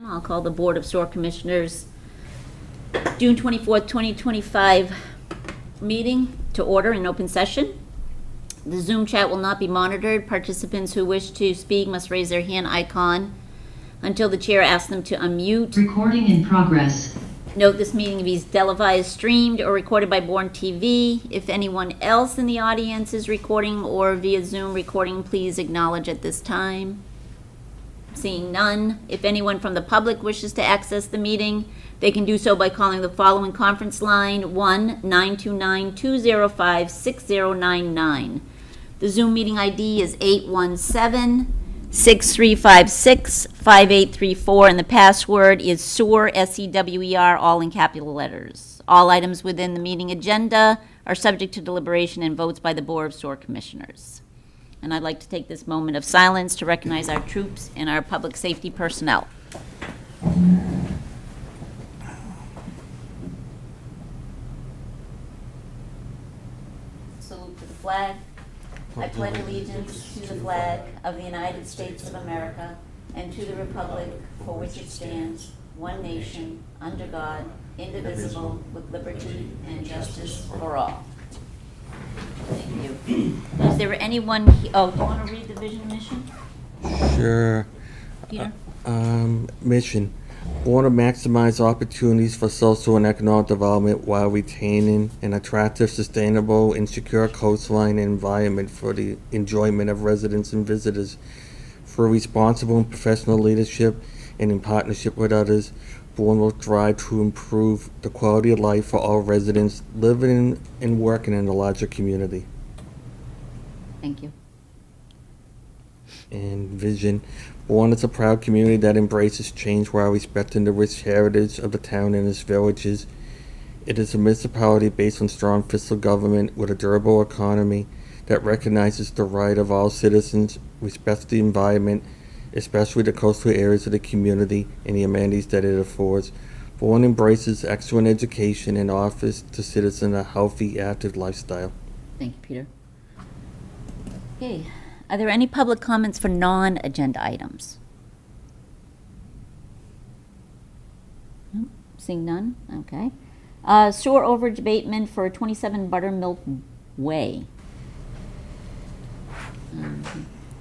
I'll call the Board of Sewer Commissioners June 24th, 2025 meeting to order in open session. The Zoom chat will not be monitored. Participants who wish to speak must raise their hand icon until the chair asks them to unmute. Recording in progress. Note this meeting is televised, streamed, or recorded by Bourne TV. If anyone else in the audience is recording or via Zoom recording, please acknowledge at this time. Seeing none, if anyone from the public wishes to access the meeting, they can do so by calling the following conference line, 1-929-205-6099. The Zoom meeting ID is 817-6356-5834, and the password is SEWER, S-E-W-E-R, all in capital letters. All items within the meeting agenda are subject to deliberation and votes by the Board of Sewer Commissioners. And I'd like to take this moment of silence to recognize our troops and our public safety personnel. Salute to the flag. I pledge allegiance to the flag of the United States of America and to the republic for which it stands, one nation, under God, indivisible, with liberty and justice for all. Thank you. Is there anyone, do you want to read the vision and mission? Sure. Peter? Mission. Want to maximize opportunities for social and economic development while retaining an attractive, sustainable, and secure coastline and environment for the enjoyment of residents and visitors. For responsible and professional leadership and in partnership with others, Bourne will strive to improve the quality of life for all residents living and working in the larger community. Thank you. And vision. Bourne is a proud community that embraces change while respecting the rich heritage of the town and its villages. It is a municipality based on strong fiscal government with a durable economy that recognizes the right of all citizens, respects the environment, especially the coastal areas of the community and the amenities that it affords. Bourne embraces excellent education and offers to citizens a healthy, active lifestyle. Thank you, Peter. Okay. Are there any public comments for non-agenda items? Nope. Seeing none? Okay. Sewer overage abatement for 27 Buttermilk Way.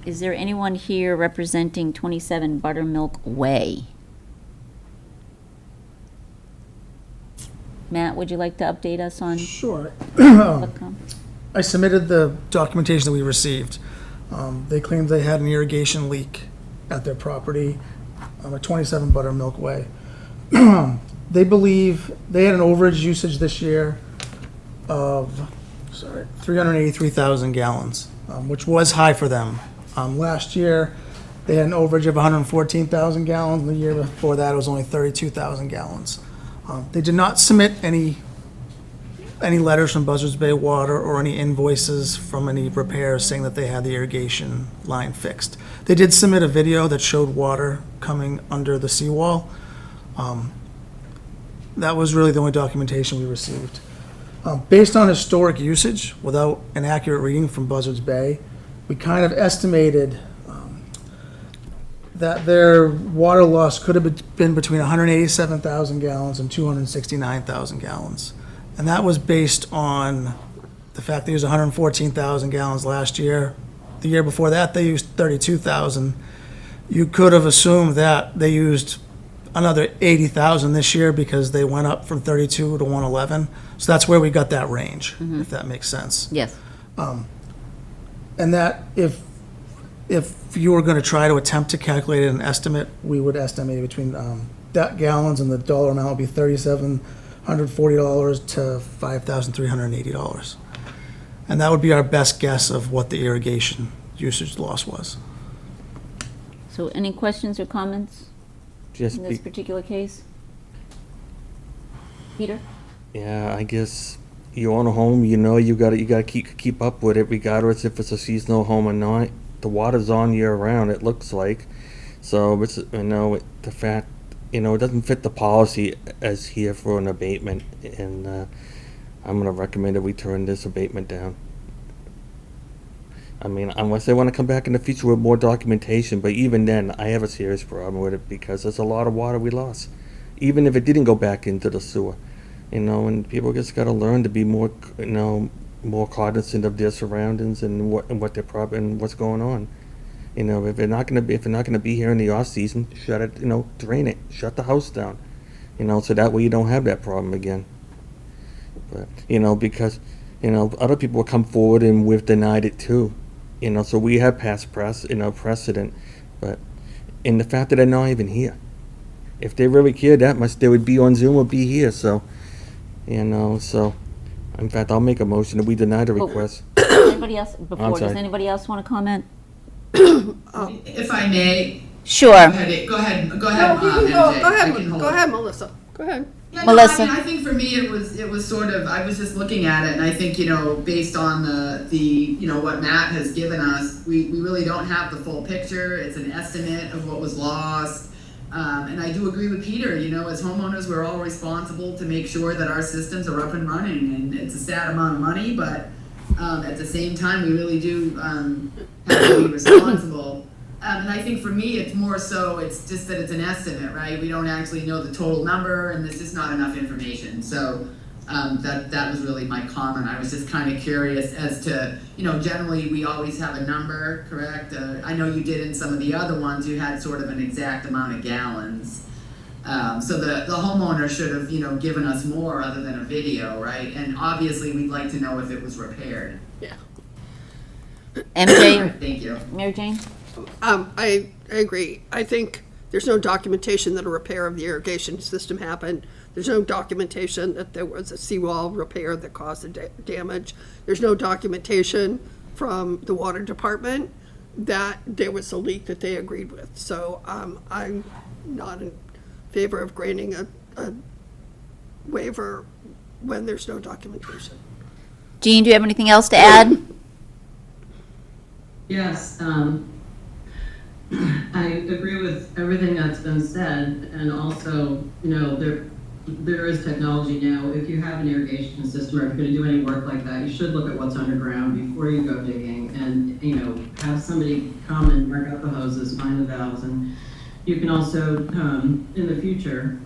Is there anyone here representing 27 Buttermilk Way? Matt, would you like to update us on? Sure. public comments? I submitted the documentation that we received. They claimed they had an irrigation leak at their property at 27 Buttermilk Way. They believe they had an overage usage this year of 383,000 gallons, which was high for them. Last year, they had an overage of 114,000 gallons, and the year before that, it was only 32,000 gallons. They did not submit any letters from Buzzards Bay Water or any invoices from any repairs saying that they had the irrigation line fixed. They did submit a video that showed water coming under the seawall. That was really the only documentation we received. Based on historic usage, without an accurate reading from Buzzards Bay, we kind of estimated that their water loss could have been between 187,000 gallons and 269,000 gallons. And that was based on the fact they used 114,000 gallons last year. The year before that, they used 32,000. You could have assumed that they used another 80,000 this year because they went up from 32 to 111. So that's where we got that range, if that makes sense. Yes. And that if you were going to try to attempt to calculate an estimate, we would estimate between that gallons and the dollar amount would be $3,740 to $5,380. And that would be our best guess of what the irrigation usage loss was. So any questions or comments Just in this particular case? Peter? Yeah, I guess you own a home, you know you gotta keep up with it regardless if it's a seasonal home or not. The water's on year round, it looks like. So it's, the fact, it doesn't fit the policy as here for an abatement, and I'm gonna recommend that we turn this abatement down. I mean, unless they want to come back in the future with more documentation, but even then, I have a serious problem with it because there's a lot of water we lost. Even if it didn't go back into the sewer, and people just got to learn to be more, more cognizant of their surroundings and what their and what's going on. If they're not going to be here in the off season, shut it, drain it, shut the house down, so that way you don't have that problem again. But, because, other people will come forward and we've denied it too. So we have past precedent, but in the fact that they're not even here. If they really cared that much, they would be on Zoom or be here, so, so, in fact, I'll make a motion that we deny the request. Anybody else, does sorry. anybody else want to comment? If I may, Sure. go ahead, No, you can MJ. go I ahead, can hold go it. ahead, Melissa, go ahead. Yeah, Melissa? No, I think for me it was sort of, I was just looking at it and I think, based on the what Matt has given us, we really don't have the full picture. It's an estimate of what was lost. And I do agree with Peter, as homeowners, we're all responsible to make sure that our systems are up and running, and it's a sad amount of money, but at the same time, we really do have to be responsible. And I think for me, it's more so, it's just that it's an estimate, right? We don't actually know the total number, and there's just not enough information. So that was really my comment. I was just kind of curious as to, generally we always have a number, correct? I know you did in some of the other ones, you had sort of an exact amount of gallons. So the homeowner should have, given us more other than a video, right? And obviously we'd like to know if it was repaired. Yeah. MJ, Thank you. Mary Jane? I agree. I think there's no documentation that a repair of the irrigation system happened. There's no documentation that there was a seawall repair that caused the damage. There's no documentation from the water department that there was a leak that they agreed with. So I'm not in favor of granting a waiver when there's no documentation. Jean, do you have anything else to add? Yes, I agree with everything that's been said, and also, there is technology now. If you have an irrigation system, or if you're going to do any work like that, you should look at what's underground before you go digging, and have somebody come and mark out the hoses, find the valves, and you can also, in the future,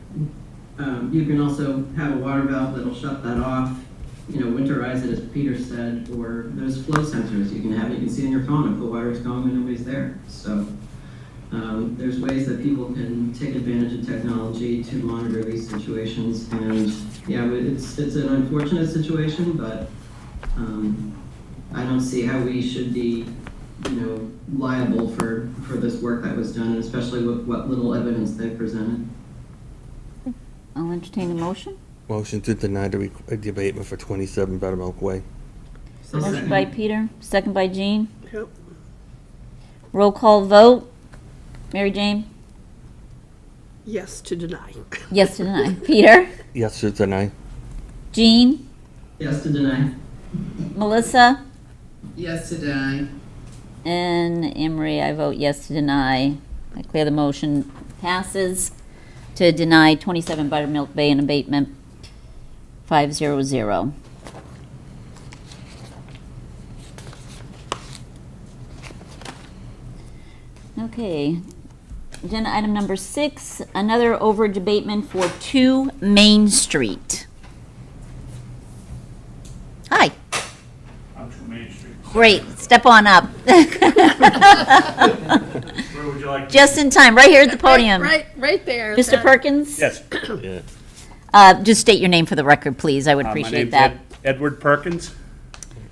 you can also have a water valve that'll shut that off. Winterize it, as Peter said, or there's flow sensors you can see on your phone if the water's going and nobody's there. So there's ways that people can take advantage of technology to monitor these situations. And yeah, it's an unfortunate situation, but I don't see how we should be, liable for this work that was done, and especially with what little evidence they presented. I'll entertain a motion. Motion to deny the abatement for 27 Buttermilk Way. Motion by Peter, second by Jean. Yep. Roll call vote. Mary Jane? Yes to deny. Yes to deny. Peter? Yes to deny. Jean? Yes to deny. Melissa? Yes to deny. And Anne Marie, I vote yes to deny. I declare the motion passes to deny 27 Buttermilk Bay an abatement 500. Okay. Agenda item number 6, another overage abatement for 2 Main Street. Hi. On 2 Main Street. Great. Step on up. Where would you like? Just in time, right here at the podium. Right there. Mr. Perkins? Yes. Yeah. Just state your name for the record, please. I would My appreciate name's that. Edward Perkins.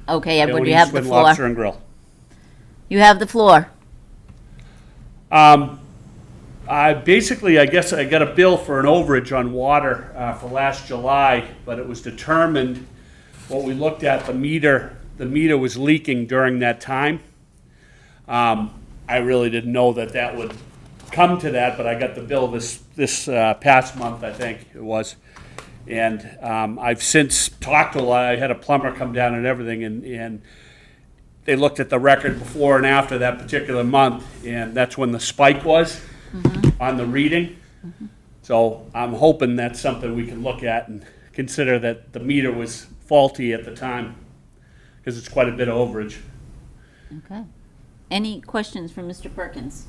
Okay, Edward, you Leonine have the Swin floor. Lobster and Grill. You have the floor. Basically, I guess I got a bill for an overage on water for last July, but it was determined, what we looked at, the meter was leaking during that time. I really didn't know that would come to that, but I got the bill this past month, I think it was. And I've since talked to a lot. I had a plumber come down and everything, and they looked at the record before and after that particular month, and that's when the spike was on the reading. So I'm hoping that's something we can look at and consider that the meter was faulty at the time, because it's quite a bit of overage. Okay. Any questions from Mr. Perkins?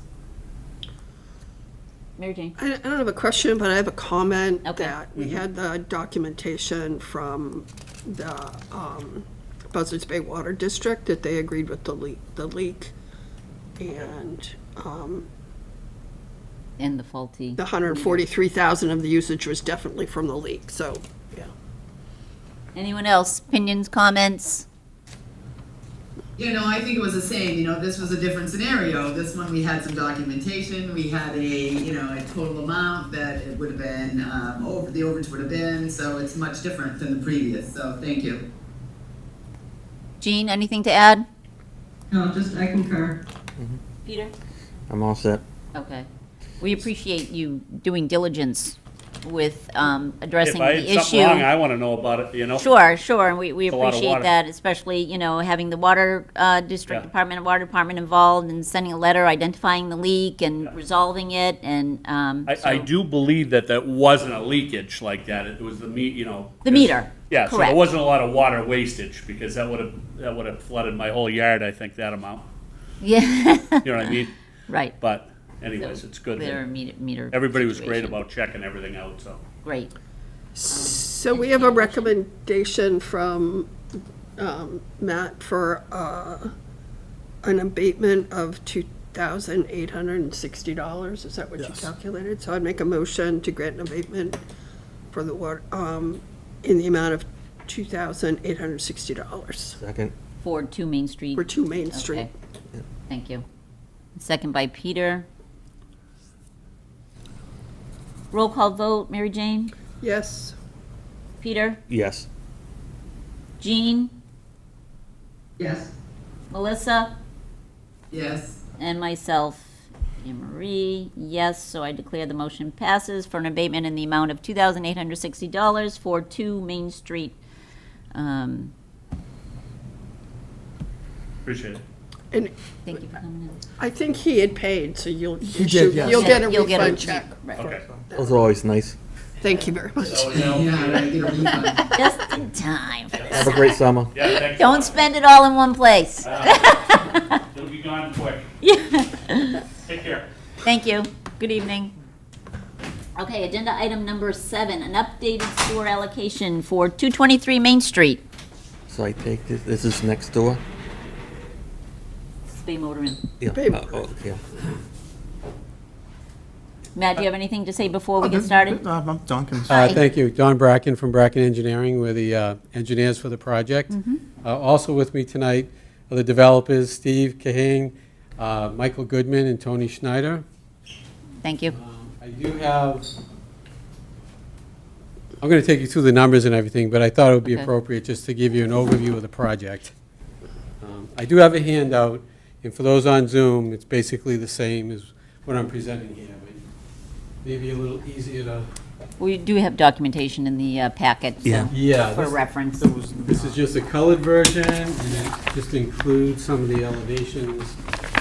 Mary Jane? I don't have a question, but I have a comment Okay. that we had the documentation from the Buzzards Bay Water District that they agreed with the leak, and And the faulty. the 143,000 of the usage was definitely from the leak, so, yeah. Anyone else? Opinions, comments? You know, I think it was the same, you know, this was a different scenario. This one, we had some documentation, we had a total amount that it would have been, the overage would have been, so it's much different than the previous, so thank you. Jean, anything to add? No, just, I concur. Peter? I'm all set. Okay. We appreciate you doing diligence with addressing If I the had something wrong, issue. I want to know about it, you know? Sure, sure, and we It's a lot of appreciate water. that, especially, having the water district Yeah. department, water department involved and sending a letter identifying the leak and resolving it and, I so- do believe that wasn't a leakage like that. It was the The meter, Yeah, so correct. there wasn't a lot of water wastage, because that would have flooded my whole yard, I think, that amount. Yeah, You know what I mean? right. But anyways, it's good. Their that meter. Everybody was great situation. about checking everything out, so. Great. So we have a recommendation from Matt for an abatement of $2,860. Is that what you Yes. calculated? So I'd make a motion to grant an abatement for the water, in the amount of $2,860 Second. For 2 Main Street. for 2 Main Street. Okay. Thank you. Second by Peter. Roll call vote, Mary Jane? Yes. Peter? Yes. Jean? Yes. Melissa? Yes. And myself, Anne Marie, yes, so I declare the motion passes for an abatement in the amount of $2,860 for 2 Main Street. Appreciate it. And Thank you for coming in. I think he had paid, so you'll He did, yes. you'll get a You'll get a- refund check. Right. Okay. Those are always nice. Thank you very much. Yeah, I get a refund. Just in time for this. Have a great summer. Yeah, thanks. Don't spend it all in one place. It'll be gone quick. Take care. Thank you. Good evening. Okay, agenda item number 7, an updated sewer allocation for 223 Main Street. So I take this is next door? Bay Motor Inn. Yeah. Babe. Yeah. Matt, do you have anything to say before we get started? I'm Duncan. Hi. Thank you. Don Bracken from Bracken Engineering. We're the engineers for the project. Also with me tonight are the developers, Steve Kahane, Michael Goodman, and Tony Schneider. Thank you. I do have, I'm going to take you through the numbers and everything, but I thought it would be Okay. appropriate just to give you an overview of the project. I do have a handout, and for those on Zoom, it's basically the same as what I'm presenting here, but maybe a little easier to... We do have documentation in the packet, so, Yeah. for this- reference. This is just a colored version, and it just includes some of the elevations,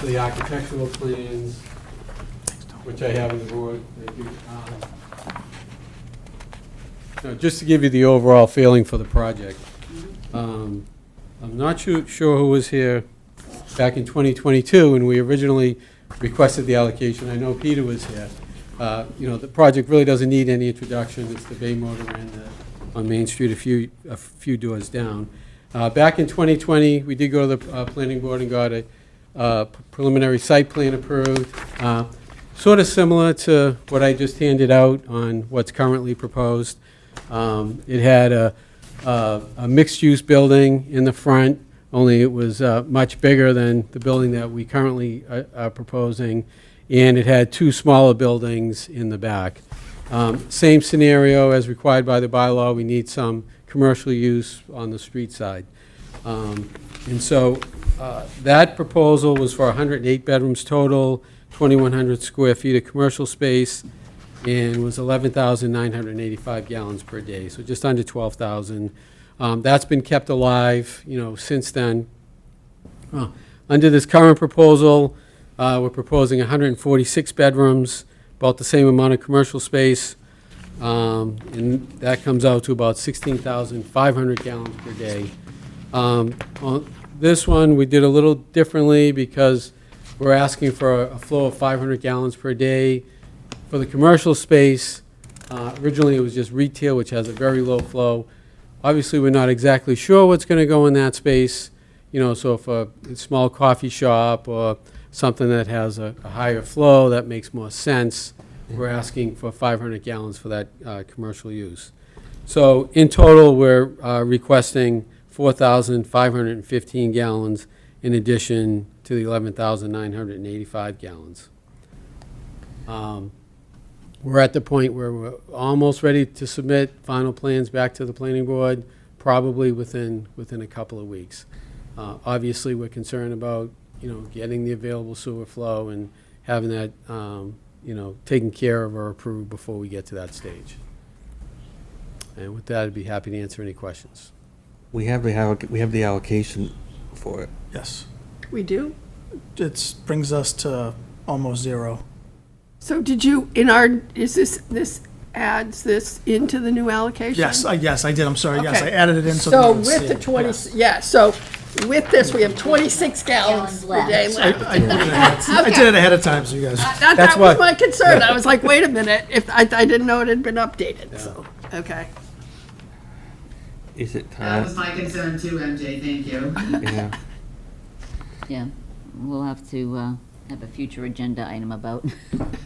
the architectural plans, which I have in the board. Thank you. So just to give you the overall feeling for the project. I'm not sure who was here back in 2022 when we originally requested the allocation. I know Peter was here. The project really doesn't need any introduction. It's the Bay Motor Inn on Main Street, a few doors down. Back in 2020, we did go to the planning board and got a preliminary site plan approved. Sort of similar to what I just handed out on what's currently proposed. It had a mixed-use building in the front, only it was much bigger than the building that we currently are proposing, and it had 2 smaller buildings in the back. Same scenario as required by the bylaw. We need some commercial use on the street side. And so that proposal was for 108 bedrooms total, 2,100 square feet of commercial space, and was 11,985 gallons per day, so just under 12,000. That's been kept alive, since then. Under this current proposal, we're proposing 146 bedrooms, about the same amount of commercial space, and that comes out to about 16,500 gallons per day. This one, we did a little differently because we're asking for a flow of 500 gallons per day. For the commercial space, originally it was just retail, which has a very low flow. Obviously, we're not exactly sure what's going to go in that space. So if a small coffee shop or something that has a higher flow, that makes more sense. We're asking for 500 gallons for that commercial use. So in total, we're requesting 4,515 gallons in addition to the 11,985 gallons. We're at the point where we're almost ready to submit final plans back to the planning board, probably within a couple of weeks. Obviously, we're concerned about, getting the available sewer flow and having that, taken care of or approved before we get to that stage. And with that, I'd be happy to answer any questions. We have the allocation for it. Yes. We do? It brings us to almost zero. So did you, this adds this into the new allocation? Yes, I did. I'm sorry. Yes, Okay. I added it in so So that you can see with the it. 20, Yes. yeah, so with this, we have 26 Gallons gallons per left. day left. I did it ahead of time, so you guys. That That's was why- my concern. I was like, wait a minute, if, I didn't know it had been updated, so, okay. Is it That time? was my concern too, MJ, thank you. Yeah. Yeah, we'll have to have a future agenda item about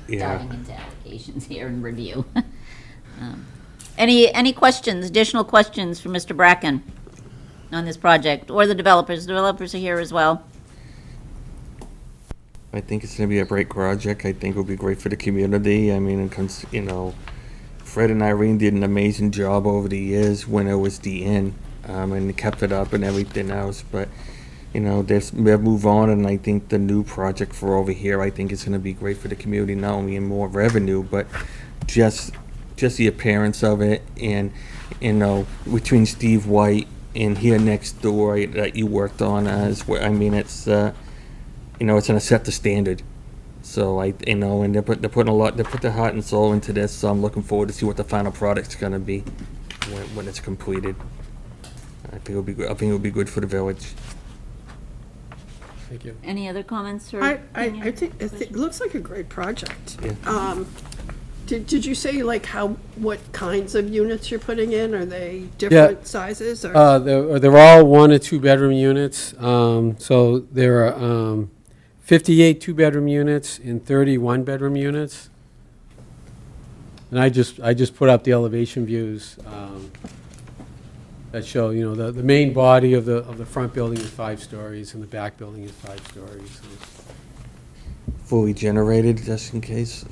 Yeah. diving into applications here and review. Any questions, additional questions for Mr. Bracken on this project, or the developers? The developers are here as well. I think it's going to be a great project. I think it'll be great for the community. I mean, Fred and Irene did an amazing job over the years when it was the inn, and they kept it up and everything else. But, they've moved on, and I think the new project for over here, I think it's going to be great for the community, not only in more revenue, but just the appearance of it. And, between Steve White and here next door that you worked on as well, I mean, it's going to set the standard. So and they put their heart and soul into this. So I'm looking forward to see what the final product's going to be when it's completed. I think it'll be good. I think it'll be good for the village. Thank you. Any other comments or? I think, it looks like a great project. Yeah. Did you say like what kinds of units you're putting in? Are they different sizes or? They're all 1 or 2 bedroom units. So there are 58 2-bedroom units and 31 bedroom units. And I just put up the elevation views that show, the main body of the front building is 5 stories and the back building is 5 stories. Fully generated, just in case.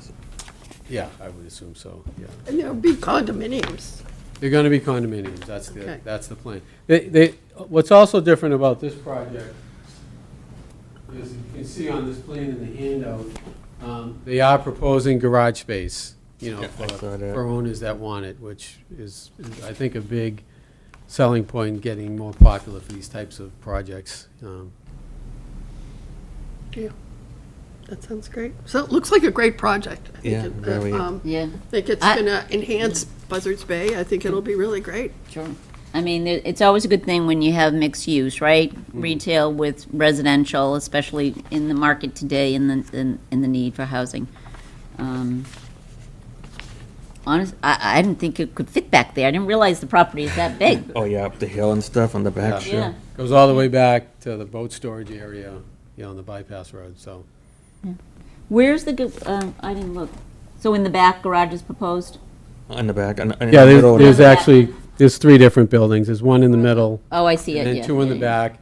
Yeah, I would assume so, yeah. And there'll be condominiums. They're going to be condominiums, Okay. that's the plan. What's also different about this project is, you can see on this plan in the handout, they are proposing garage space, I saw that. for owners that want it, which is, I think, a big selling point, getting more popular for these types of projects. Yeah, that sounds great. So it looks like a great project. I think Yeah, it- very. Yeah, I think it's gonna enhance Buzzards Bay. I think it'll be really great. sure. I mean, it's always a good thing when you have mixed use, right? Retail with residential, especially in the market today, in the need for housing. I didn't think it could fit back there. I didn't realize the property is that big. Oh yeah, up the hill and stuff on the back. Yeah. Yeah. Goes all the way back to the boat storage area, on the bypass road, so. Where's I didn't look. So in the back, garage is proposed? On the back. In Yeah, the middle. there's Yeah. actually, there's 3 different buildings. There's one in the middle, Oh, I see it, and yeah. then 2 in the yeah, back.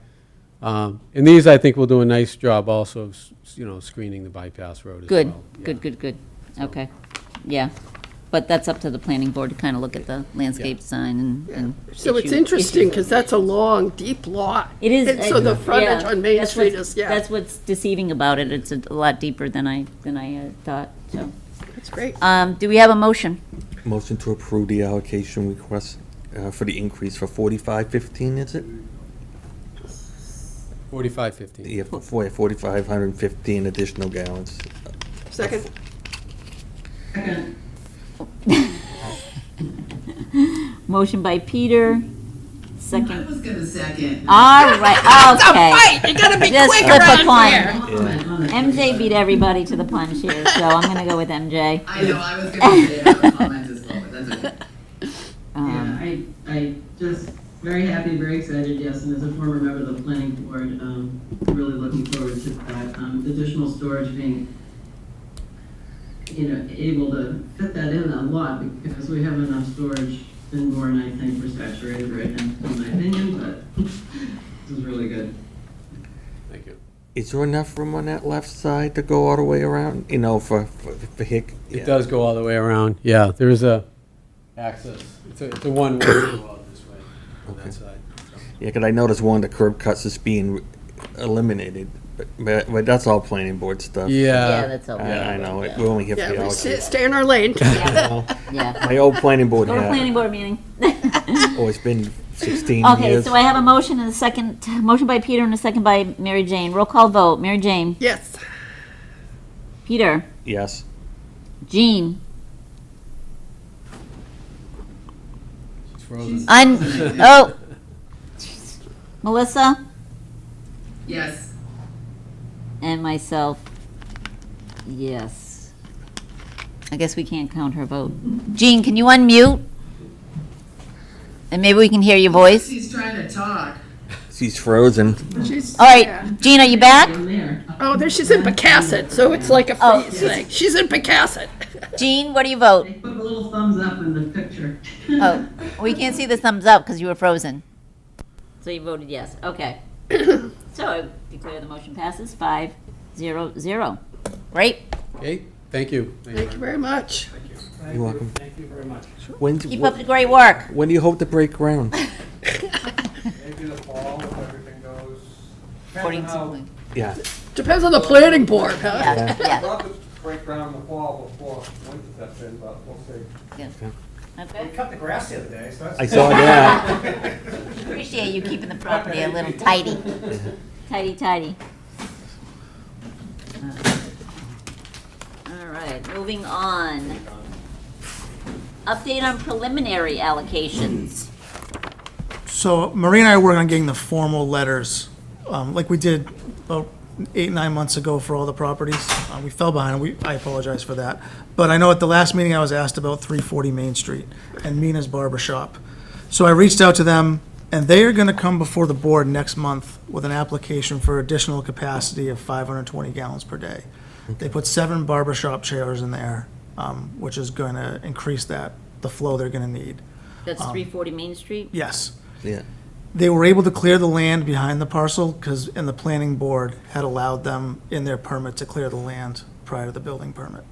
And these, I think, will do a nice job also of, screening the bypass road as well. Good, Yeah. good. Okay, yeah. But that's up to the planning board to kind of look at the landscape design and. So it's issue- interesting, issue- because that's a long, deep lot. It is. And so the frontage yeah, on Main that's Street what's- is, yeah, That's what's deceiving about it. It's a lot deeper than I thought, so. that's great. Do we have a motion? Motion to approve the allocation request for the increase for 4515, is it? 4515. Yeah, for 4,515 additional gallons. Second, Second. Motion by Peter, I second. was gonna second. All right, okay. Fight, you gotta be Just quick flip a around coin. here. Comment on it. MJ beat everybody to the punch here, so I'm gonna go with MJ. I know, I was gonna say, I have a comment as well, but that's okay. Yeah, I just very happy, very excited, yes, and as a former member of the planning board, really looking forward to that, additional storage being, able to fit that in a lot, because we have enough storage in Bourne, I think, we're saturated right now, in my opinion, but this is really good. Thank you. Is there enough room on that left side to go all the way around, for Hick? It does go all the way around, yeah, there is a access, it's a one-way to go out this way on that side. Yeah, because I noticed one of the curb cuts is being eliminated, but that's all planning board stuff. Yeah, Yeah, that's all. I know, we only here for Yeah, the we allocation. stay in our lane. Yeah. My old planning board Go to planning hat, board meeting. it's been 16 Okay, years. so I have a motion and a second, motion by Peter and a second by Mary Jane. Roll call vote. Mary Jane. Yes. Peter. Yes. Jean. it's frozen. Oh. Melissa Yes, and myself. Yes. I guess we can't count her vote. Jean, can you unmute? And maybe we can hear your voice. she's trying to talk. She's frozen. She's, All right, yeah. Jean, are you back? I'm there. Oh, there, she's in Pecasset, so it's like a Oh. freeze thing. She's in Pecasset. Jean, what do you vote? They put a little thumbs up in the picture. Oh, we can't see the thumbs up because you were frozen. So you voted yes. Okay. So I declare the motion passes 5-0-0. Great. Okay, thank you. Thank you very much. You're welcome. Thank you very much. Keep up the great work. When do you hope to break ground? Maybe the fall, if everything goes. According Depends on to, how- Yeah. Depends on the planning board, huh? yeah, I'd yeah. love to break ground in the fall before winter sets in, but we'll see. Okay. cut the grass the other day, so that's. I saw that. Appreciate you keeping the property a little tidy. Tidy. All right, moving on. Update on preliminary allocations. So Marie and I are working on getting the formal letters, like we did about 8-9 months ago for all the properties. We fell behind, I apologize for that. But I know at the last meeting I was asked about 340 Main Street and Mina's Barber Shop. So I reached out to them, and they are gonna come before the board next month with an application for additional capacity of 520 gallons per day. They put 7 barber shop chairs in there, which is gonna increase the flow they're gonna need. That's 340 Main Street? Yes. Yeah. They were able to clear the land behind the parcel because, and the planning board had allowed them in their permit to clear the land prior to the building permit.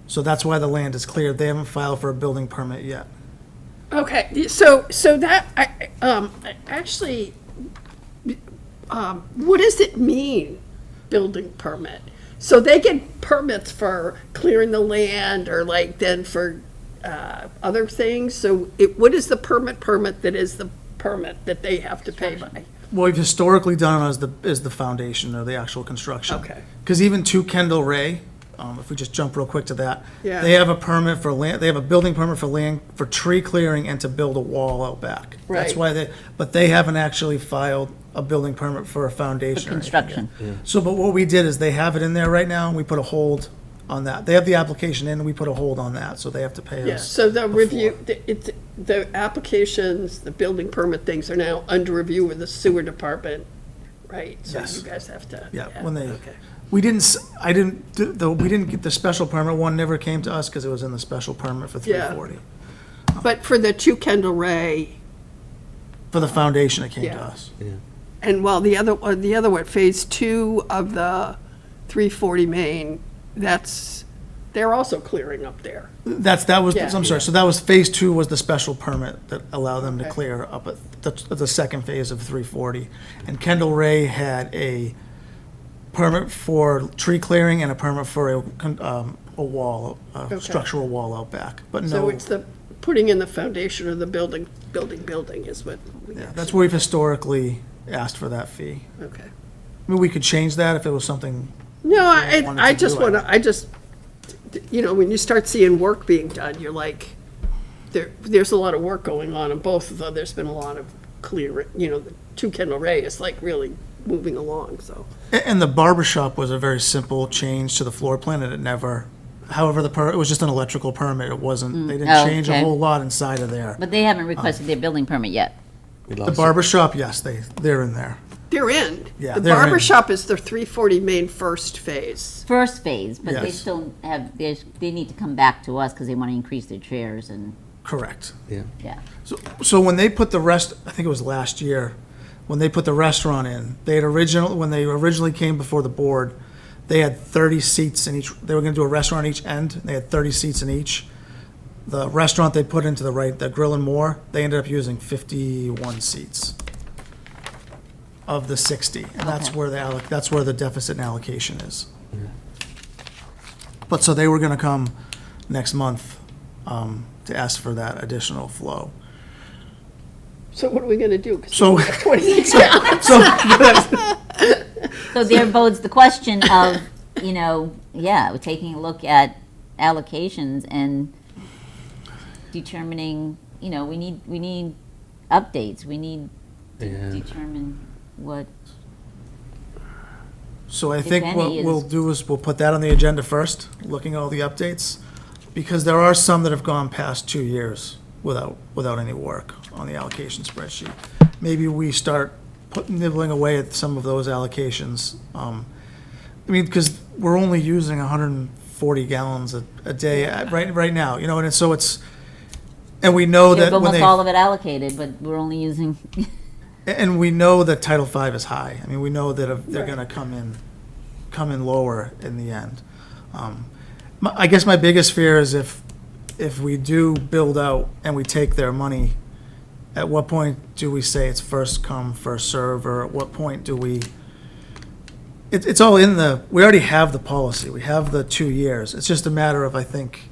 So that's why the land is cleared. They haven't filed for a building permit yet. Okay, so that, actually, what does it mean, building permit? So they get permits for clearing the land or like then for other things? So what is the permit that is the permit that they have to pay by? What we've historically done is the foundation or the actual construction. Okay. Because even to Kendall Ray, if we just jump real quick to that, Yeah. they have a permit for land, they have a building permit for land, for tree clearing and to build a wall out back. That's Right. why but they haven't actually filed a building permit for a foundation. or anything yet. Construction. So, but what we did is they have it in there right now, and we put a hold on that. They have the application in, and we put a hold on that, so they have to pay Yeah, us. so the before. review, the applications, the building permit things are now under review with the sewer department, right? Yes. So you guys have to. Yeah, when they, Okay. we didn't get the special permit, one never came to us because it was in the special permit for Yeah. 340. But for the 2 Kendall Ray, For the foundation, it came to Yeah. us. and while the other one, phase 2 of the 340 Main, they're also clearing up there. That was, Yeah. I'm sorry, so that was, phase 2 was the special permit that allowed them to Okay. clear up at the second phase of 340. And Kendall Ray had a permit for tree clearing and a permit for a wall, Okay. structural wall out back, but So no, it's the putting in the foundation of the building is what. we yeah, actually- that's where we've historically asked for that fee. Okay. I mean, we could change that if it was something, No, wanted I to just do it. want to, when you start seeing work being done, you're like, there's a lot of work going on in both of them. There's been a lot of clear, the 2 Kendall Ray is like really moving along, so. And the barber shop was a very simple change to the floor plan, and it never, however, it was just an electrical permit. It wasn't, they didn't Oh, change a okay. whole lot inside of there. But they haven't requested their building permit yet. We The lost barber shop, yes, they're in there. They're in. Yeah, The they're in. barber shop is the 340 main first phase. First phase, but they Yes. still have, they need to come back to us because they want to increase their chairs and, Correct. Yeah. yeah. So when they put the I think it was last year, when they put the restaurant in, when they originally came before the board, they had 30 seats in each, they were gonna do a restaurant each end, they had 30 seats in each. The restaurant they put into the right, the Grill and More, they ended up using 51 seats of the 60, and that's Okay. where that's where the deficit and allocation is. But so they were gonna come next month, to ask for that additional flow. So what are we gonna do? 'Cause So- we have 26 gallons. So there bodes the question of, we're taking a look at allocations and determining, we need updates. We need to Yeah. determine what, So I If think what any we'll is- do is we'll put that on the agenda first, looking at all the updates, because there are some that have gone past 2 years without any work on the allocation spreadsheet. Maybe we start nibbling away at some of those allocations. Because we're only using 140 gallons a day right now, and so and we know we have that when almost all of it allocated, but we're only using, and we know that Title V is high. I mean, we know that if they're gonna come in lower in the end. I guess my biggest fear is if we do build out and we take their money, at what point do we say it's first come, first serve, or at what point do we? It's all in we already have the policy. We have the 2 years. It's just a matter of, I think,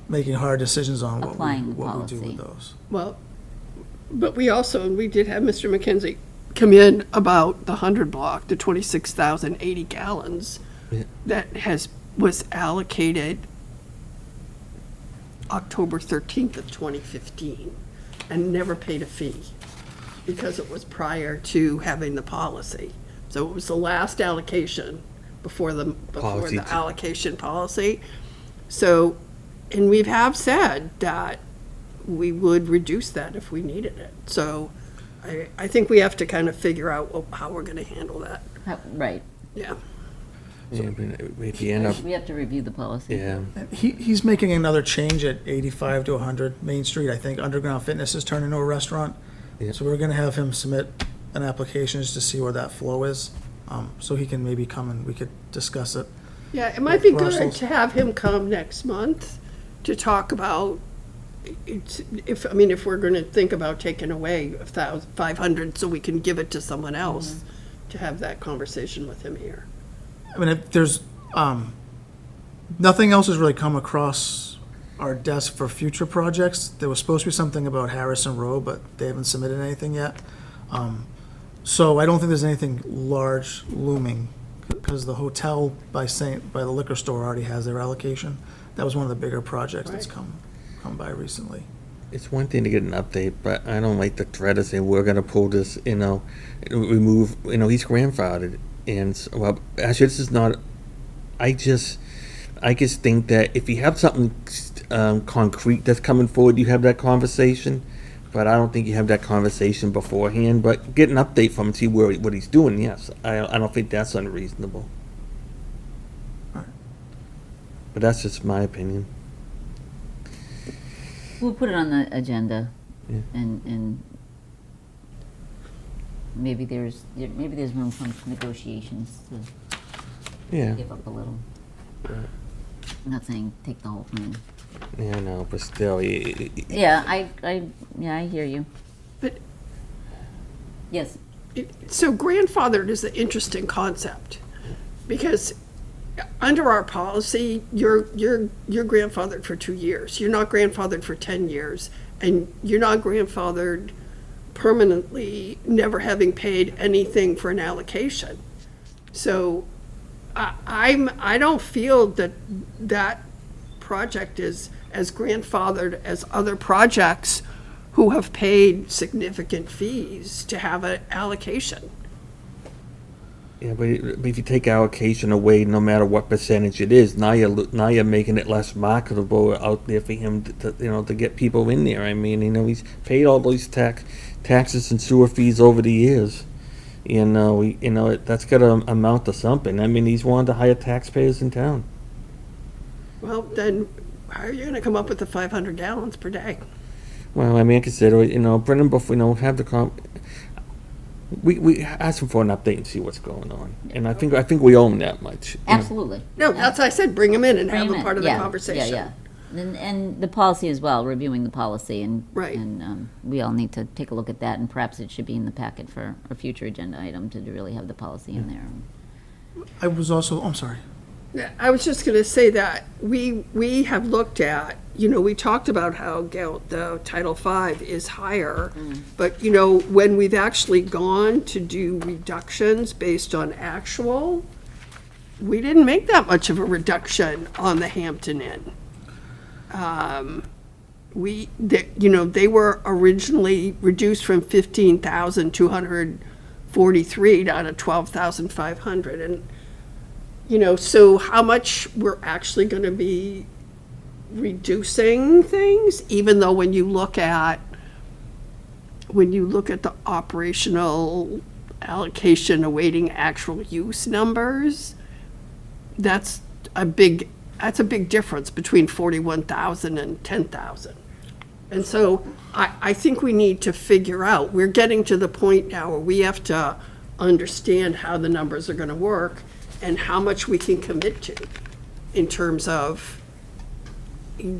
making hard decisions on Applying the what we do policy. with those. Well, but we did have Mr. McKenzie come in about the 100 block, the 26,080 gallons Yeah. that was allocated October 13th of 2015 and never paid a fee because it was prior to having the policy. So it was the last allocation before the Policy. allocation policy. So, and we have said that we would reduce that if we needed it. So I think we have to kind of figure out how we're going to handle that. right. Yeah. Yeah, but if you end up, We have to review the policy. yeah. And he's making another change at 85 to 100 Main Street. I think Underground Fitness is turning into a restaurant. Yeah. So we're gonna have him submit an application just to see where that flow is. So he can maybe come and we could discuss it. Yeah, it might be good Brussels. to have him come next month to talk about, if we're going to think about taking away 500 so we can give it to someone else, to have that conversation with him here. I mean, if there's, nothing else has really come across our desk for future projects. There was supposed to be something about Harrison Road, but they haven't submitted anything yet. So I don't think there's anything large looming, because the hotel by the liquor store already has their allocation. That was one of the bigger projects that's Right. come by recently. It's one thing to get an update, but I don't like the threat of saying we're gonna pull this, remove, he's grandfathered. And, well, actually, this is not, I just think that if you have something concrete that's coming forward, you have that conversation. But I don't think you have that conversation beforehand. But get an update from him, see what he's doing, yes. I don't think that's unreasonable. Alright. But that's just my opinion. We'll put it on the agenda, Yeah. and maybe there's room for negotiations to Yeah, give up a little. I'm not saying take the whole thing. yeah, I know, but still, Yeah, I hear you. But Yes. so grandfathered is an interesting concept, because under our policy, you're grandfathered for 2 years. You're not grandfathered for 10 years, and you're not grandfathered permanently, never having paid anything for an allocation. So I don't feel that project is as grandfathered as other projects who have paid significant fees to have an allocation. Yeah, but if you take allocation away, no matter what percentage it is, now you're making it less marketable out there for him to get people in there. I mean, he's paid all those taxes and sewer fees over the years. That's got to amount to something. I mean, he's one of the higher taxpayers in town. Well, then how are you gonna come up with the 500 gallons per day? Well, I mean, I consider Brendan before have the we ask him for an update and see what's going on, and I think we owe him that much. Absolutely. No, that's why I said bring them in and have Bring them 'em part in. of the Yeah, conversation. Yeah, yeah. And the policy as well, reviewing the policy, and Right. and we all need to take a look at that, and perhaps it should be in the packet for a future agenda item to really have the policy in there. I was also, I'm sorry. Yeah, I was just gonna say that we have looked at, we talked about how the Title V is higher, but, when we've actually gone to do reductions based on actual, we didn't make that much of a reduction on the Hampton Inn. They were originally reduced from 15,243 down to 12,500, and so how much we're actually going to be reducing things, even though when you look at the operational allocation awaiting actual use numbers, that's a big difference between 41,000 and 10,000. And so I think we need to figure out, we're getting to the point now where we have to understand how the numbers are going to work and how much we can commit to in terms of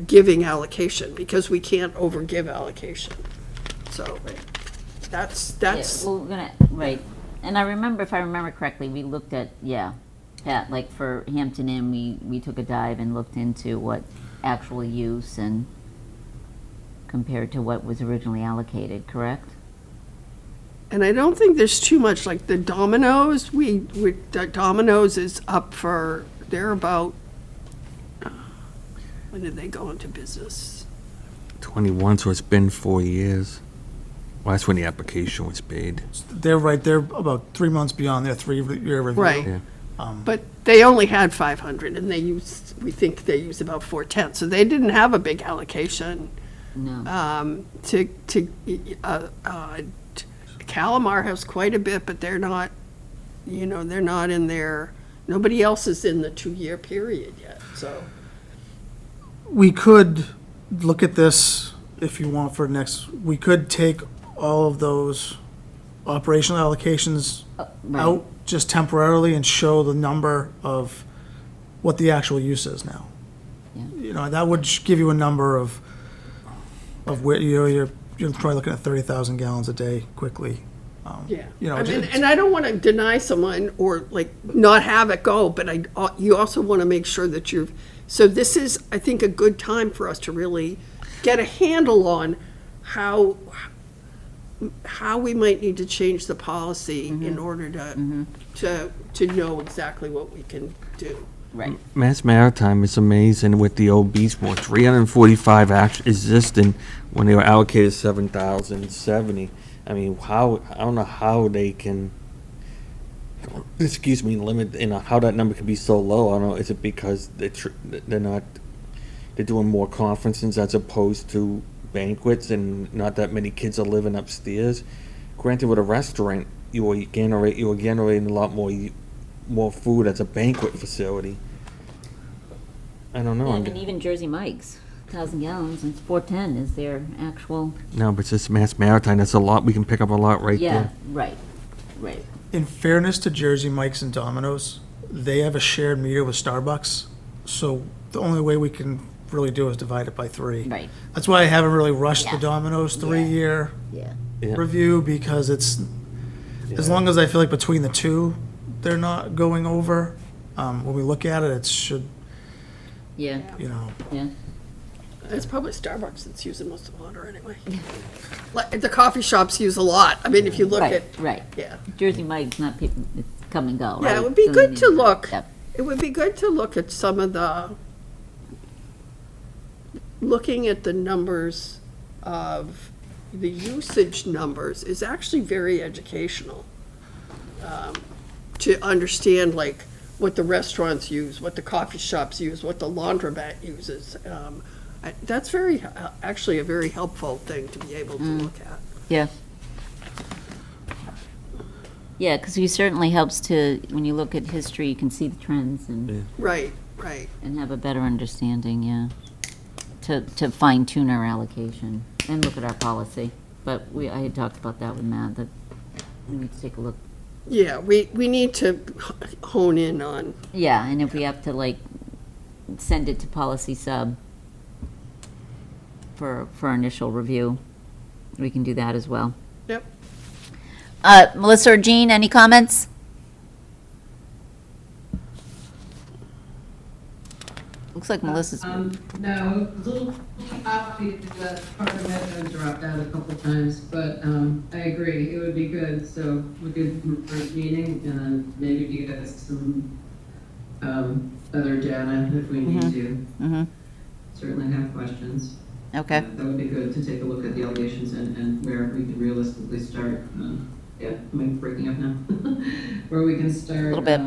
giving allocation, because we not overgive allocation. So that's. Yeah, well, we're gonna, right, and if I remember correctly, we looked at, Pat, like for Hampton Inn, we took a dive and looked into what actual use and compared to what was originally allocated, correct? And I don't think there's too much, like the Domino's, the Domino's is up for, they're about, when did they go into business? 21, so it's been 4 years. Well, that's when the application was paid. They're about 3 months beyond their 3-year review. Right. Yeah. But they only had 500, and we think they used about 410, so they didn't have a big allocation. No. Calamar has quite a bit, but they're not in their, nobody else is in the 2-year period yet, so. We could look at this, if you want, for next, we could take all of those operational allocations Right. out just temporarily and show the number of what the actual use is now. Yeah. That would give you a number of where, you're probably looking at 30,000 gallons a day quickly. Yeah, You know, I mean, it's- and I don't want to deny someone or like not have it go, but you also want to make sure that so this is, I think, a good time for us to really get a handle on how we might need to change the policy in order to know exactly what we can do. Right. Mass Maritime is amazing with the old Beachmore. 345 existing when they were allocated 7,070. I mean, I don't know how they can, limit, how that number can be so low. I don't know, is it because they're doing more conferences as opposed to banquets and not that many kids are living upstairs? Granted, with a restaurant, you were generating a lot more food as a banquet facility. I don't know. And even Jersey Mike's, 1,000 gallons, and it's 410 is their actual. No, but it's just Mass Maritime. That's a lot. We can pick up a lot right Yeah, there. right. In fairness to Jersey Mike's and Domino's, they have a shared meter with Starbucks, so the only way we can really do is divide it by 3. Right. That's why I haven't really rushed the Yeah. Domino's 3-year Yeah. Yeah. review, because it's, as long as I feel like between the two, they're not going over, when we look at it, it should, Yeah. Yeah. It's probably Starbucks that's using most of the water anyway. Like, the coffee shops use a lot. I mean, if you look at, Right. yeah. Jersey Mike's not people, it's come and go, right? Yeah, it would be So good they to need- look. Yep. It would be good to look at looking at the numbers of, the usage numbers is actually very educational. To understand like what the restaurants use, what the coffee shops use, what the laundromat uses. That's actually a very helpful thing to be able to look at. Yeah. Yeah, because it certainly helps to, when you look at history, you can see the trends and, Right. and have a better understanding, yeah. To fine tune our allocation and look at our policy. But I had talked about that with Matt, that we need to take a look. Yeah, we need to hone in on, Yeah, and if we have to like send it to policy sub for initial review, we can do that as well. yep. Melissa or Jean, any comments? Looks like Melissa's. No, a little happy that part of it dropped out a couple times, but I agree, it would be good, so we could first meeting and maybe get us some other data if we need to. Mm-hmm. Certainly have questions. Okay. That would be good to take a look at the allegations and where we can realistically start. Yeah, am I breaking up now? Where we can start. A little bit.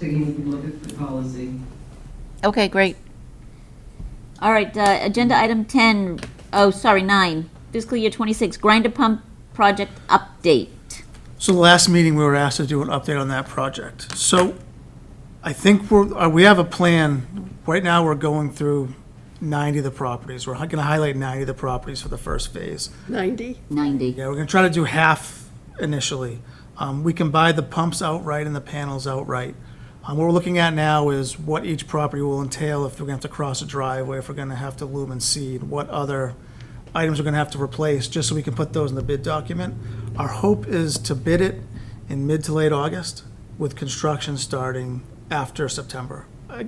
Taking a look at the policy. Okay, great. All right, agenda item 9, fiscal year 26, grinder pump project update. So the last meeting, we were asked to do an update on that project. So I think we have a plan. Right now, we're going through 90 of the properties. We're going to highlight 90 of the properties for the first phase. 90? 90. Yeah, we're going to try to do half initially. We can buy the pumps outright and the panels outright. What we're looking at now is what each property will entail, if we're going to have to cross a driveway, if we're going to have to lumen seed, what other items we're going to have to replace, just so we can put those in the bid document. Our hope is to bid it in mid to late August, with construction starting after September. We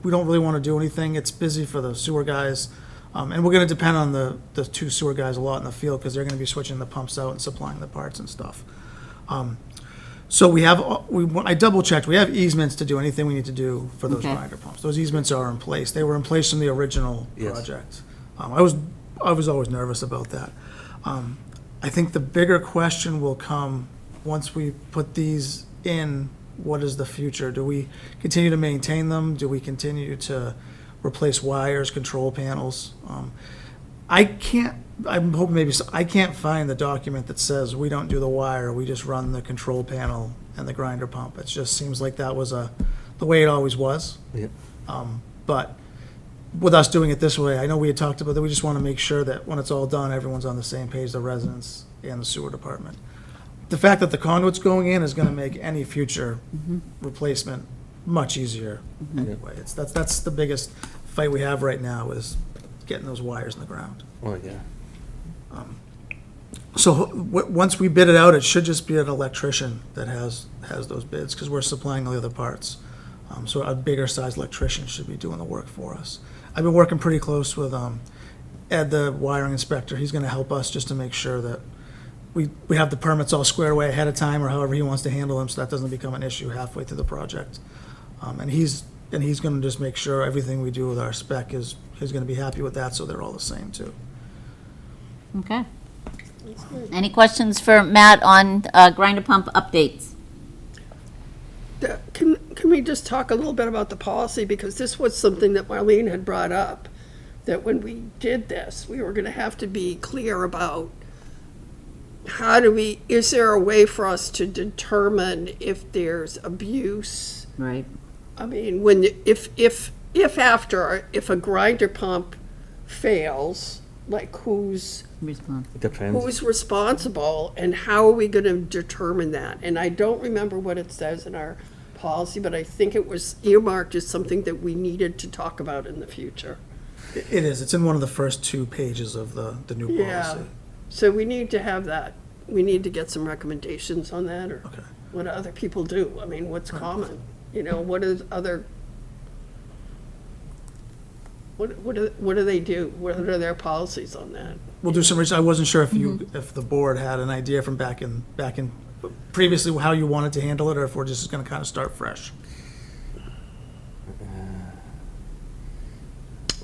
don't really want to do anything. It's busy for the sewer guys. And we're going to depend on the two sewer guys a lot in the field, because they're going to be switching the pumps out and supplying the parts and stuff. So I double checked, we have easements to do anything we need to do for those Okay. grinder pumps. Those easements are in place. They were in place in the original Yes. project. I was always nervous about that. I think the bigger question will come once we put these in. What is the future? Do we continue to maintain them? Do we continue to replace wires, control panels? I'm hoping I can't find the document that says we don't do the wire, we just run the control panel and the grinder pump. It just seems like that was the way it always was. Yeah. But with us doing it this way, I know we had talked about that, we just want to make sure that when it's all done, everyone's on the same page, the residents and the sewer department. The fact that the conduit's going in is going to make any future replacement much easier anyway. That's the biggest fight we have right now, is getting those wires in the ground. Oh, yeah. So once we bid it out, it should just be an electrician that has those bids, because we're supplying all the other parts. So a bigger sized electrician should be doing the work for us. I've been working pretty close with Ed, the wiring inspector. He's going to help us just to make sure that we have the permits all squared away ahead of time, or however he wants to handle them, so that doesn't become an issue halfway through the project. And he's going to just make sure everything we do with our spec he's going to be happy with that, so they're all the same too. Okay. Any questions for Matt on grinder pump updates? Can we just talk a little bit about the policy? Because this was something that Marlene had brought up, that when we did this, we were going to have to be clear about is there a way for us to determine if there's abuse? Right. I mean, if a grinder pump fails, like who's It depends. responsible, and how are we going to determine that? And I don't remember what it says in our policy, but I think it was earmarked as something that we needed to talk about in the future. It is. It's in one of the first 2 pages of the new Yeah. policy. So we need to have that. We need to get some recommendations on that, or Okay. what do other people do? I mean, what's common? What is other, what do they do? What are their policies on that? We'll do some research. I wasn't sure if the board had an idea from back in previously how you wanted to handle it, or if we're just going to kind of start fresh.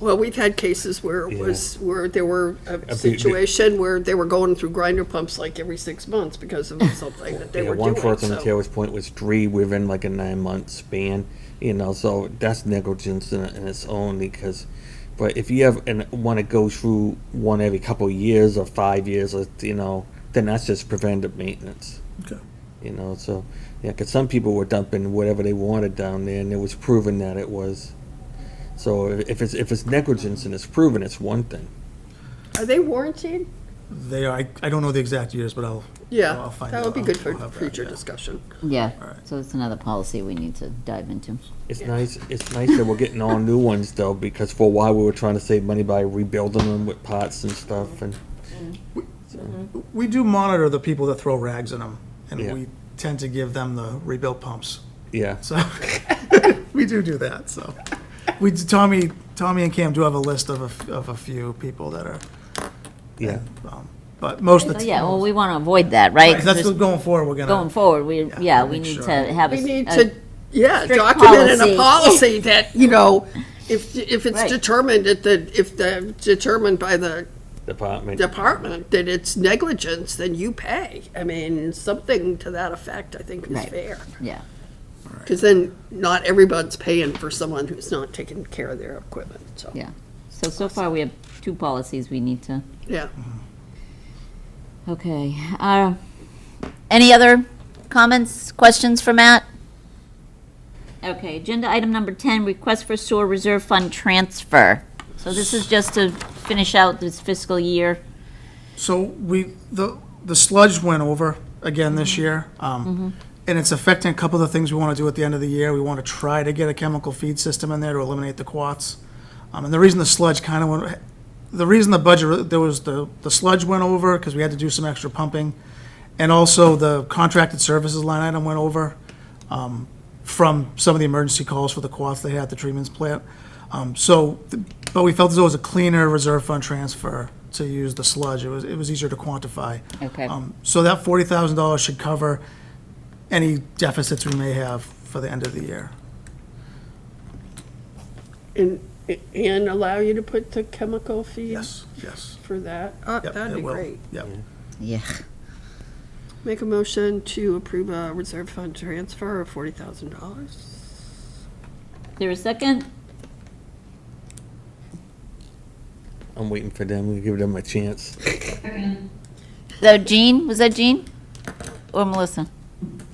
Well, we've had cases where it was, where there were a situation where they were going through grinder pumps like every 6 months because of something that they were one doing, person on so. Taylor's Point was 3 within like a 9-month span, so that's negligence in its own because, but if you have one that goes through one every couple of years or 5 years, or, then that's just preventive maintenance. Okay. So, yeah, because some people were dumping whatever they wanted down there and it was proven that it was. So if it's negligence and it's proven, it's one thing. Are they warranted? They are, I don't know the exact years, but I'll Yeah, find that would out. be good for I'll have that, future yeah. discussion. Yeah, Alright. so it's another policy we need to dive into. It's nice that we're getting all new ones though, because for a while we were trying to save money by rebuilding them with pots and stuff, and We do monitor the people that throw rags in them, and Yeah. we tend to give them the rebuilt pumps. yeah. So we do that. So Tommy and Cam do have a list of a few people that are. Yeah. But most of the So, yeah, well, we want to avoid that, right? Right, that's Just what going forward. We're gonna going forward, we make need sure. to have We need a to, yeah, strict document in policy. a policy that, if it's Right. determined determined by the Department. department that it's negligence, then you pay. I mean, something to that effect, I think, is Right. fair. yeah. Because then not everyone's paying for someone who's not taking care of their equipment, so. Yeah. So far, we have 2 policies we need to, Yeah. okay. Any other comments, questions for Matt? Okay, agenda item number 10, request for sewer reserve fund transfer. So this is just to finish out this fiscal year. So the sludge went over again this year, and it's affecting a couple of the things we want to do at the end of the year. We want to try to get a chemical feed system in there to eliminate the quats. And the reason the sludge kind of went, the reason the budget, there was the sludge went over because we had to do some extra pumping, and also the contracted services line item went over from some of the emergency calls for the quats they had at the treatments plant. But we felt as though it was a cleaner reserve fund transfer to use the sludge. It was easier to quantify. Okay. So that $40,000 should cover any deficits we may have for the end of the year. And allow you to put the chemical feed Yes. for that? Yep, That'd it be will. great. Yep. Yeah. Make a motion to approve a reserve fund transfer of $40,000. There a second? I'm waiting for them. We give them a chance. So Jean, was that Jean? Or Melissa?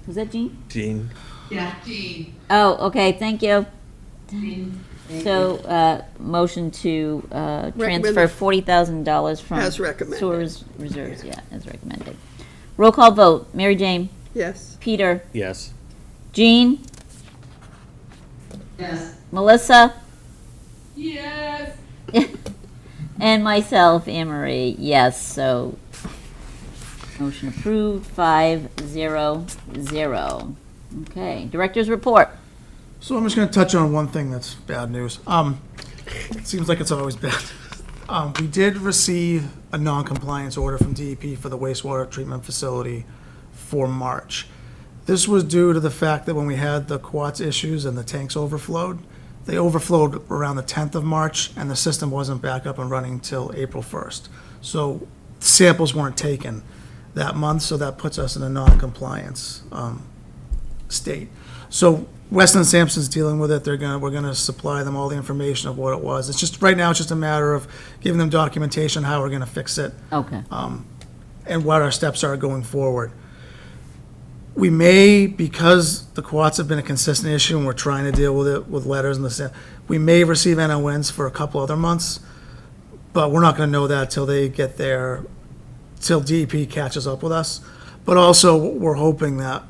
Was that Jean? Gene. Yeah, Gene. Oh, okay, thank you. So, motion to transfer $40,000 from As recommended. sewers reserves, yeah, as recommended. Roll call vote, Mary Jane, Yes. Peter, Yes. Jean, Yes. Melissa, Yes. and myself, Anne Marie, yes, so motion approved, 5-0-0. Okay, director's report. So I'm just going to touch on one thing that's bad news. It seems like it's always bad. We did receive a non-compliance order from DEP for the wastewater treatment facility for March. This was due to the fact that when we had the quats issues and the tanks overflowed, they overflowed around the 10th of March, and the system wasn't back up and running till April 1st. So samples weren't taken that month, so that puts us in a non-compliance state. So Weston Sampson's dealing with it. We're gonna supply them all the information of what it was. It's just, right now, it's just a matter of giving them documentation, how we're gonna fix it, Okay, and what our steps are going forward. We may, because the quats have been a consistent issue and we're trying to deal with it with letters and we may receive NONs for a couple other months, but we're not gonna know that till they get there, till DEP catches up with us. But also, we're hoping that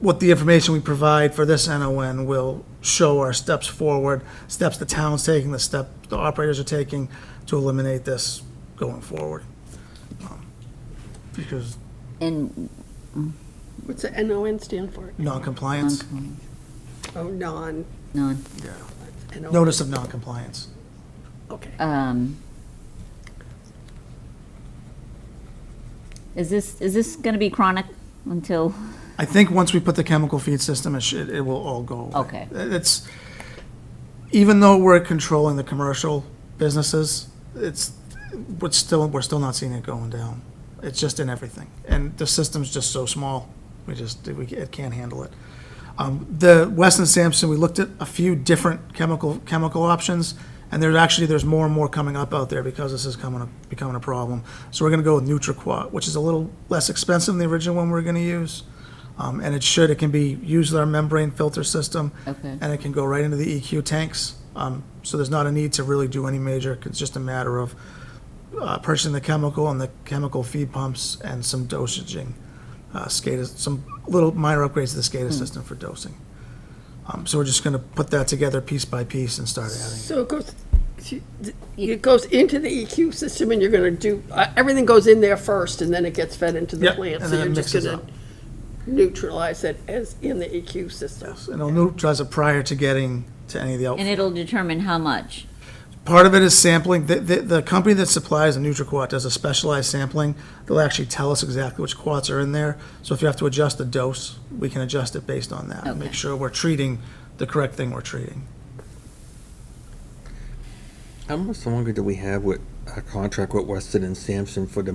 what the information we provide for this NON will show our steps forward, steps the town's taking, the operators are taking to eliminate this going forward. Because and What's the NON stand for? non-compliance, Oh, none. NON. notice of non-compliance. Okay. Is this gonna be chronic until, I think once we put the chemical feed system, it will all go away. Okay. It's, even though we're controlling the commercial businesses, we're still not seeing it going down. It's just in everything. And the system's just so small, it can't handle it. The Weston Sampson, we looked at a few different chemical options, and there's more and more coming up out there because this is becoming a problem. So we're gonna go with NutriQuat, which is a little less expensive than the original one we're gonna use. And it can be used with our membrane filter system. Okay. And it can go right into the EQ tanks. So there's not a need to really do any major, it's just a matter of purchasing the chemical and the chemical feed pumps and some dosaging, some little minor upgrades to the SCADA system for dosing. So we're just gonna put that together piece by piece and start adding. So it goes into the EQ system, and you're gonna do, everything goes in there first, and then it gets fed into the Yep, plant. and So then it you're just mixes gonna up. neutralize it as in the EQ system. And it'll neutralize it prior to getting to any of the And outfit. it'll determine how much. Part of it is sampling. The company that supplies the NutriQuat does a specialized sampling. They'll actually tell us exactly which quats are in there. So if you have to adjust the dose, we can adjust it based on that. And make Okay. sure we're treating the correct thing we're treating. How much longer do we have with a contract with Weston and Sampson for the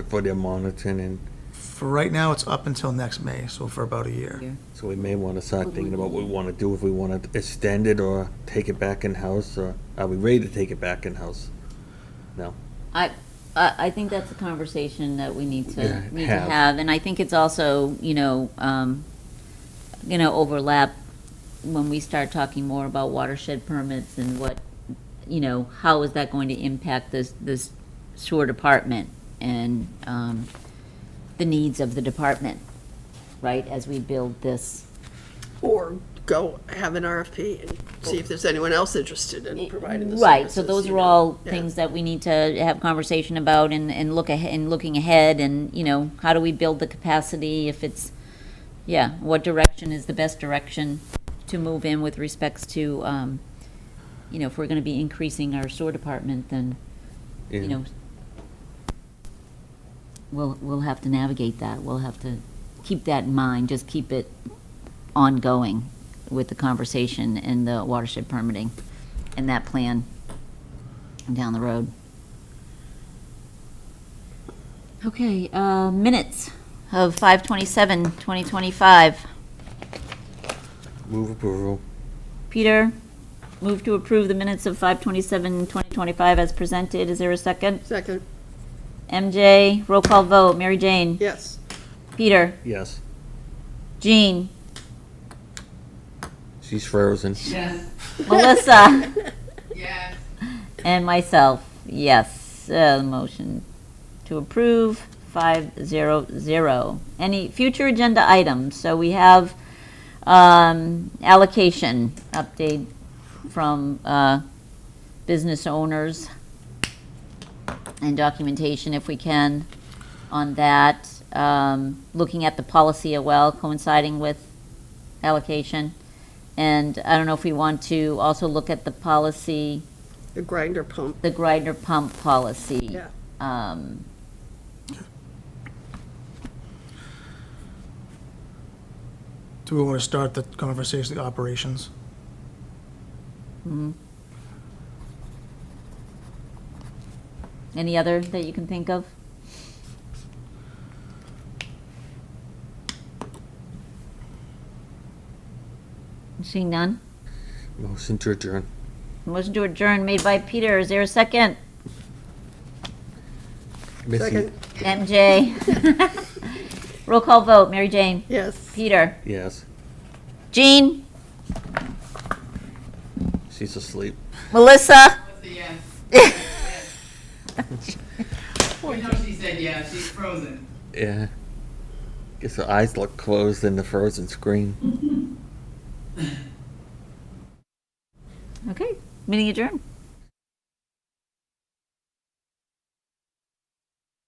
for their monitoring? And For right now, it's up until next May, so for about a year. so we may want to start thinking about what we want to do, if we want to extend it or take it back in-house, or are we ready to take it back in-house? No. I think that's a conversation that we need to Yeah, have, and I think it's also, overlap when we start talking more about watershed permits and what, how is that going to impact this sewer department and, the needs of the department, right, as we build this. Or go have an RFP and see if there's anyone else interested in providing the services. Right, so those are all Yeah. things that we need to have conversation about and look ahead, and looking ahead, and, how do we build the capacity, if it's, what direction is the best direction to move in with respects to, if we're gonna be increasing our sewer department, then, Yeah. we'll have to navigate that. We'll have to keep that in mind, just keep it ongoing with the conversation and the watershed permitting and that plan down the road. Okay, minutes of 5/27/2025. Move approval. Peter, move to approve the minutes of 5/27/2025 as presented. Is there a second? Second, MJ, roll call vote. Mary Jane? yes. Peter? Yes. Jean? She's frozen. Yes. Melissa? Yes. And myself, yes. Motion to approve, 5-0-0. Any future agenda items? So we have allocation update from business owners and documentation, if we can, on that. Looking at the policy as well, coinciding with allocation. And I don't know if we want to also look at the policy, The grinder pump, the grinder pump policy. yeah. Do we want to start the conversation, the operations? Any other that you can think of? Seeing none? Motion to adjourn. Motion to adjourn made by Peter. Is there a second? Missy. Second, MJ. Roll call vote. Mary Jane. yes. Peter. Yes. Jean. She's asleep. Melissa. Yes. We know she said yes, she's frozen. Yeah. Guess her eyes look closed in the frozen screen. Okay, meeting adjourned.